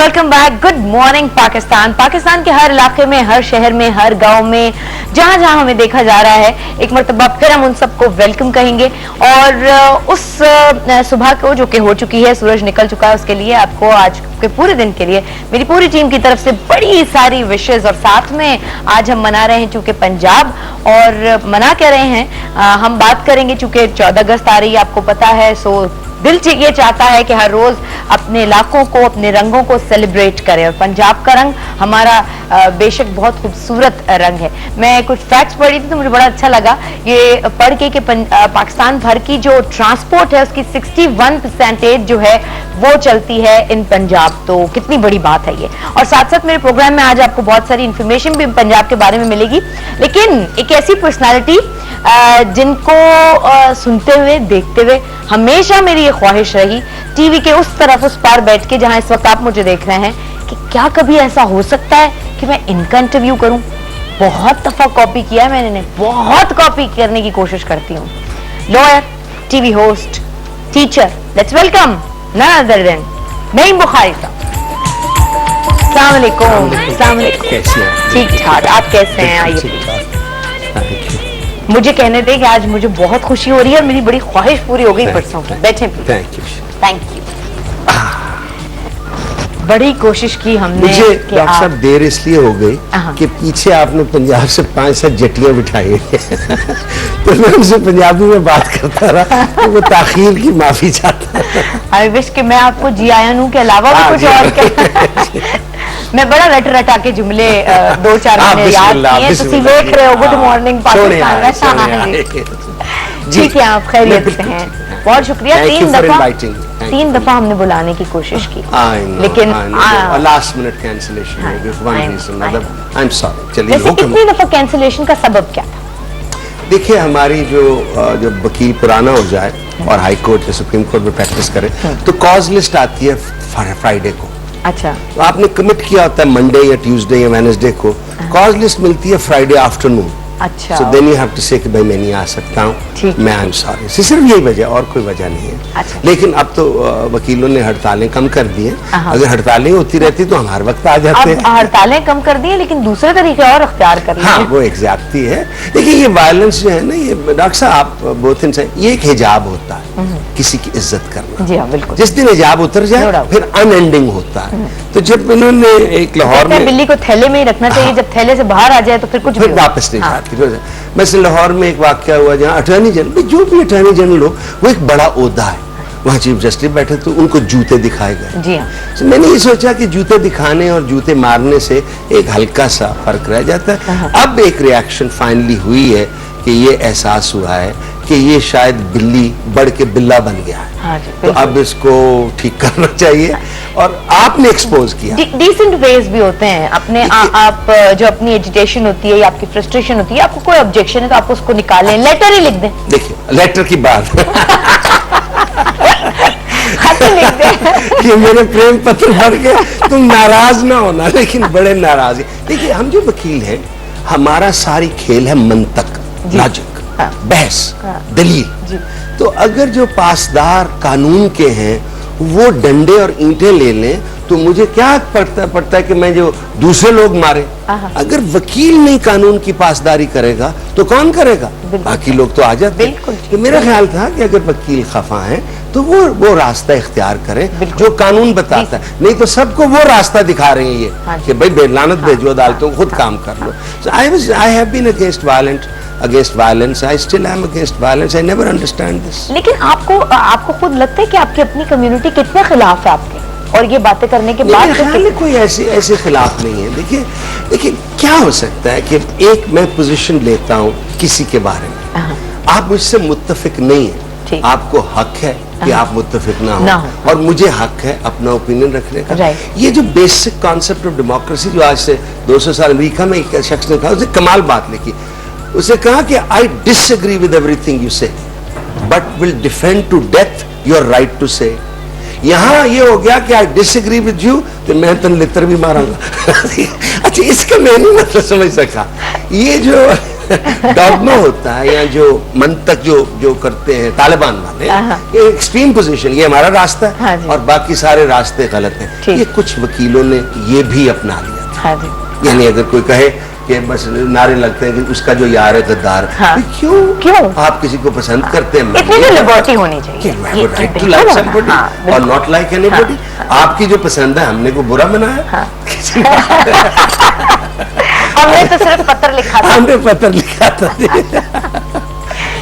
Welcome back. Good morning Pakistan. Pakistan के हर इलाके में, हर शहर में, हर गांव में, जहां जहां हमें देखा जा रहा है, एक मरतबा फिर हम उन सबको वेलकम कहेंगे। और उस सुबह को जो कि हो चुकी है, सूरज निकल चुका है, उसके लिए आपको आज के पूरे दिन के लिए मेरी पूरी टीम की तरफ से बड़ी सारी विशेष। और साथ में आज हम मना रहे हैं चूंकि पंजाब, और मना क्या रहे हैं, हम बात करेंगे चूंकि 14 अगस्त आ रही है, आपको पता है। सो दिल ये चाहता है कि हर रोज अपने इलाकों को, अपने रंगों को सेलिब्रेट करें। और पंजाब का रंग हमारा बेशक बहुत खूबसूरत रंग है। मैं कुछ फैक्ट्स पढ़ी थी तो मुझे बड़ा अच्छा लगा ये पढ़ के कि पाकिस्तान भर की जो ट्रांसपोर्ट है उसकी 61% जो है वो चलती है इन पंजाब। तो कितनी बड़ी बात है ये। और साथ साथ मेरे प्रोग्राम में आज आपको बहुत सारी इंफॉर्मेशन भी पंजाब के बारे में मिलेगी, लेकिन एक ऐसी पर्सनैलिटी जिनको सुनते हुए, देखते हुए हमेशा मेरी ये ख्वाहिश रही, टीवी के उस तरफ, उस पार बैठ के जहां इस वक्त आप मुझे देख रहे हैं, कि क्या कभी ऐसा हो सकता है कि मैं इनका इंटरव्यू करूं। बहुत दफा कॉपी किया है मैंने, बहुत कॉपी करने की कोशिश करती हूँ। Lawyer, TV host, teacher, let's welcome none other than Naeem Bukhari साहब। अस्सलाम वालेकुम। अस्सलाम वालेकुम। ठीक ठाक, आप कैसे हैं? आइए। मुझे कहने दें कि आज मुझे बहुत खुशी हो रही है और मेरी बड़ी ख्वाहिश पूरी हो गई परसों की। बैठे प्लीज। Thank you. बड़ी कोशिश की हमने। मुझे डॉक्टर साहब देर इसलिए हो गई कि पीछे आपने पंजाब से 5-7 जटियां बिठाई तो मैं उनसे पंजाबी में बात करता रहा, तो वो ताखीर की माफी चाहता। आई विश कि मैं आपको जी आयन हूं के अलावा भी कुछ और क्या। मैं बड़ा रटा के जुमले 2-4 मैंने याद किए। तुम देख रहे हो गुड मॉर्निंग पाकिस्तान। ठीक है, आप खैरियत से हैं? बहुत शुक्रिया। 3 दफा हमने बुलाने की कोशिश की, लेकिन लास्ट मिनट कैंसिलेशन हो गई for one reason other. I am sorry. चलिए, इतनी दफा कैंसिलेशन का सबब क्या था? देखिए, हमारी जो जब वकील पुराना हो जाए और हाई कोर्ट या सुप्रीम कोर्ट में प्रैक्टिस करे तो कॉज लिस्ट आती है फ्राइडे को। अच्छा। तो आपने कमिट किया होता है मंडे या ट्यूसडे या वेडनेसडे को, कॉज लिस्ट मिलती है फ्राइडे आफ्टरनून। अच्छा। So then you have to say कि भाई मैं नहीं आ सकता हूँ, मैं आई एम सॉरी। सिर्फ यही वजह, और कोई वजह नहीं है। अच्छा। लेकिन अब तो वकीलों ने हड़तालें कम कर दी हैं। अगर हड़तालें होती रहती तो हम हर वक्त आ जाते हैं। हड़तालें कम कर दी है, लेकिन दूसरे तरीके और अख्तियार कर लिए। हाँ, वो एक ज्यादती है। देखिए, ये वायलेंस जो है ना, ये डॉक्टर साहब आप बोथ इन से, ये एक हिजाब होता है किसी की इज्जत करना। जी हाँ, बिल्कुल। जिस दिन हिजाब उतर जाए फिर अनएंडिंग होता है। तो जब इन्होंने एक लाहौर में, बिल्ली को थैले में ही रखना चाहिए, जब थैले से बाहर आ जाए तो फिर कुछ वापस नहीं जाती। वैसे लाहौर में एक वाकया हुआ जहाँ अटॉर्नी जनरल, जो भी अटॉर्नी जनरल हो, वो एक बड़ा ओहदा है, वहाँ चीफ जस्टिस बैठे तो उनको जूते दिखाए गए। जी हाँ। तो मैंने ये सोचा कि जूते दिखाने और जूते मारने से एक हल्का सा फर्क रह जाता है। अब एक रिएक्शन फाइनली हुई है कि ये एहसास हुआ है कि ये शायद बिल्ली बढ़ के बिल्ला बन गया है। हाँ जी, तो अब इसको ठीक करना चाहिए। और आपने एक्सपोज किया। डिसेंट वेज भी होते हैं अपने। आप जो अपनी एजिटेशन होती है या आपकी फ्रस्ट्रेशन होती है, आपको कोई ऑब्जेक्शन है तो आप उसको निकालें, लेटर ही लिख दें। देखिए, लेटर की बात लिख दें कि मेरे प्रेम पत्र पढ़ के तुम नाराज ना होना, लेकिन बड़े नाराज है। देखिए, हम जो वकील हैं, हमारा सारी खेल है मंतक, लॉजिक, बहस, दलील। तो अगर जो पासदार कानून के हैं वो डंडे और ईंटें ले लें तो मुझे क्या पड़ता है कि मैं जो दूसरे लोग मारे। अगर वकील नहीं कानून की पासदारी करेगा तो कौन करेगा? बाकी लोग तो आ जाते हैं। तो मेरा ख्याल था कि अगर वकील खफा हैं तो वो रास्ता इख्तियार करें जो कानून बताता है, नहीं तो सबको वो रास्ता दिखा रहे हैं ये कि भाई बेलानत भेजो अदालतों, खुद काम कर लो। So I have been against violence. I still am against violence. I never understand this. लेकिन आपको खुद लगता है कि आपकी अपनी कम्युनिटी कितने खिलाफ है आपके, और ये बातें करने के बाद कोई ऐसे खिलाफ नहीं है। देखिए क्या हो सकता है कि एक मैं पोजीशन लेता हूँ किसी के बारे में, आप मुझसे मुत्तफिक नहीं है, आपको हक है कि आप मुत्तफिक ना हो, और मुझे हक है अपना ओपिनियन रखने का। ये जो बेसिक कॉन्सेप्ट ऑफ डेमोक्रेसी जो आज से 200 साल अमेरिका में एक शख्स ने कहा, उसने कमाल बात लिखी। उसे कहा कि I disagree with everything you say but will defend to death your right to say. यहाँ ये हो गया कि आई डिसएग्री विद यू तो मैं तन लितर भी मारूंगा। अच्छा, इसका मैं नहीं मतलब समझ सका। ये जो डॉगमा होता है या जो मंतक जो करते हैं तालिबान वाले, ये एक्सट्रीम पोजीशन, ये हमारा रास्ता हाँ है जी। और बाकी सारे रास्ते गलत हैं। ठीक। ये कुछ वकीलों ने ये भी अपना लिया था। हाँ जी, यानी अगर कोई कहे कि बस नारे लगते हैं कि उसका जो यार है गद्दार, हाँ। क्यों आप किसी को पसंद करते हैं? इतनी तो लिबर्टी होनी चाहिए। ये राइट टू बिल्कुल लाइक होना, समबडी हाँ, और बिल्कुल। Not like anybody. आपकी जो पसंद है हमने को बुरा बनाया? हाँ। हमने तो सिर्फ पत्र लिखा था। हमने पत्र लिखा था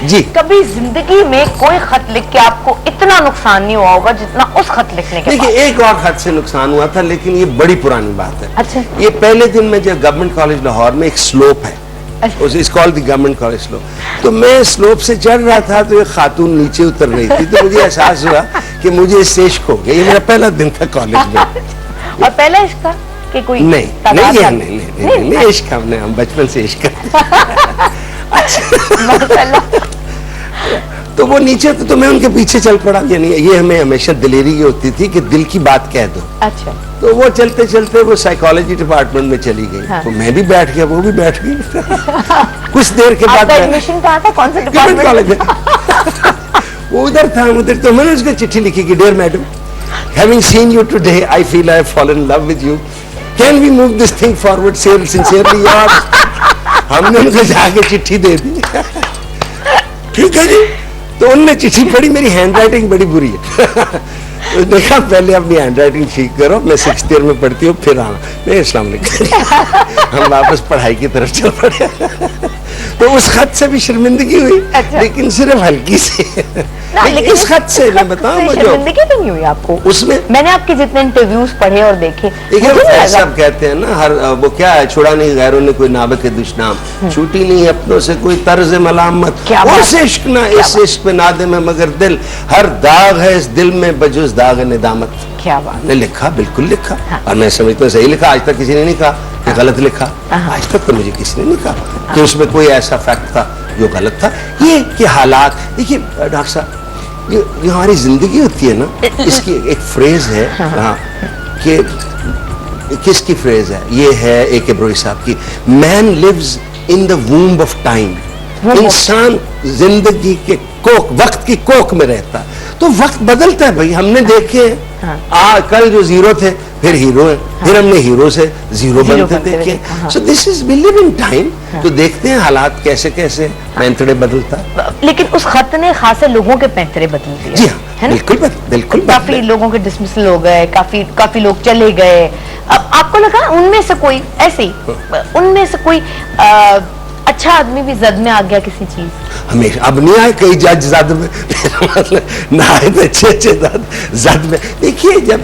जी। कभी जिंदगी में कोई खत लिख के आपको इतना नुकसान नहीं हुआ होगा जितना उस खत लिखने के बाद? देखिए एक और खत से नुकसान हुआ था, लेकिन ये बड़ी पुरानी बात है। अच्छा। ये पहले दिन में जब गवर्नमेंट कॉलेज लाहौर में एक स्लोप है, it's called the government college slope, तो मैं स्लोप से चढ़ रहा था तो एक खातून नीचे उतर रही थी, तो मुझे एहसास हुआ कि मुझे इससे इश्क हो गया। ये मेरा पहला दिन था कॉलेज में। और पहला इश्क था कि कोई नहीं तादाद था? नहीं इश्क हम बचपन से इश्क करते। माशाल्लाह। तो वो नीचे तो मैं उनके पीछे चल पड़ा। यानी ये हमें हमेशा दिलेरी ये होती थी कि दिल की बात कह दो। अच्छा। तो वो चलते चलते वो साइकोलॉजी डिपार्टमेंट में चली गई। हाँ। तो मैं भी बैठ गया, वो भी बैठ गई। कुछ देर के बाद आपका एडमिशन कहाँ था, कौन से गवर्नमेंट कॉलेज डिपार्टमेंट? में वो उधर था, उधर तो मैंने उसको चिट्ठी लिखी कि dear madam, having seen you today I feel I have fallen in love with you, can we move this thing forward, sincerely yours. हमने उनको जाके चिट्ठी दे दी। ठीक है जी। तो उनने चिट्ठी पढ़ी, मेरी हैंड राइटिंग बड़ी बुरी है। तो देखा पहले अपनी हैंड राइटिंग ठीक करो, मैं 6th ईयर में पढ़ती हूँ फिर आना। नहीं अस्सलाम वालेकुम। हम वापस पढ़ाई की तरफ चल पड़े। तो उस खत से भी शर्मिंदगी हुई। अच्छा। लेकिन सिर्फ हल्की सी। लेकिन इस खत से मैं बताऊं मुझे शर्मिंदगी तो नहीं हुई आपको? उसमें मैंने आपके जितने इंटरव्यूज पढ़े और देखे, देखिए मुझे नहीं सब लगा- कहते हैं ना, हर वो क्या है, छुड़ा नहीं गैरों ने कोई नाबक दुश्नाम, छूटी नहीं अपनों से कोई तर्ज मलामत, क्या बात उस है। इश्क ना इस इश्क पे नादिम है मगर दिल, हर दाग है इस दिल में बजुज दाग निदामत। क्या बात। ने लिखा, बिल्कुल लिखा। और मैं समझता हूँ सही लिखा। आज तक किसी ने नहीं कहा कि गलत लिखा। आज तक तो मुझे किसी ने नहीं कहा कि उसमें कोई ऐसा फैक्ट था जो गलत था। ये कि हालात, देखिए डॉक्टर साहब, ये हमारी जिंदगी होती है ना, इसकी एक फ्रेज है हाँ कि किसकी फ्रेज है, ये है ए.के. ब्रोई साहब की, man lives in the womb of time. इंसान जिंदगी के कोक, वक्त की कोक में रहता है। तो वक्त बदलता है भाई, हमने देखे हैं कल जो जीरो थे फिर हीरो है, फिर हमने हीरो से जीरो बनते देखे। So this is we live in time. तो देखते हैं हालात कैसे कैसे पैंतरे बदलता है। लेकिन उस खत ने खासे लोगों के पैंतरे बदल दिए। जी हाँ, है ना? बिल्कुल काफी लोगों के डिसमिसल हो गए, काफी लोग चले गए। अब आपको लगा उनमें से कोई ऐसे ही, उनमें से कोई अच्छा आदमी भी जद में आ गया किसी चीज? हमेशा अब नहीं आए कई जज जद में, मतलब ना आए तो अच्छे जद में। देखिए जब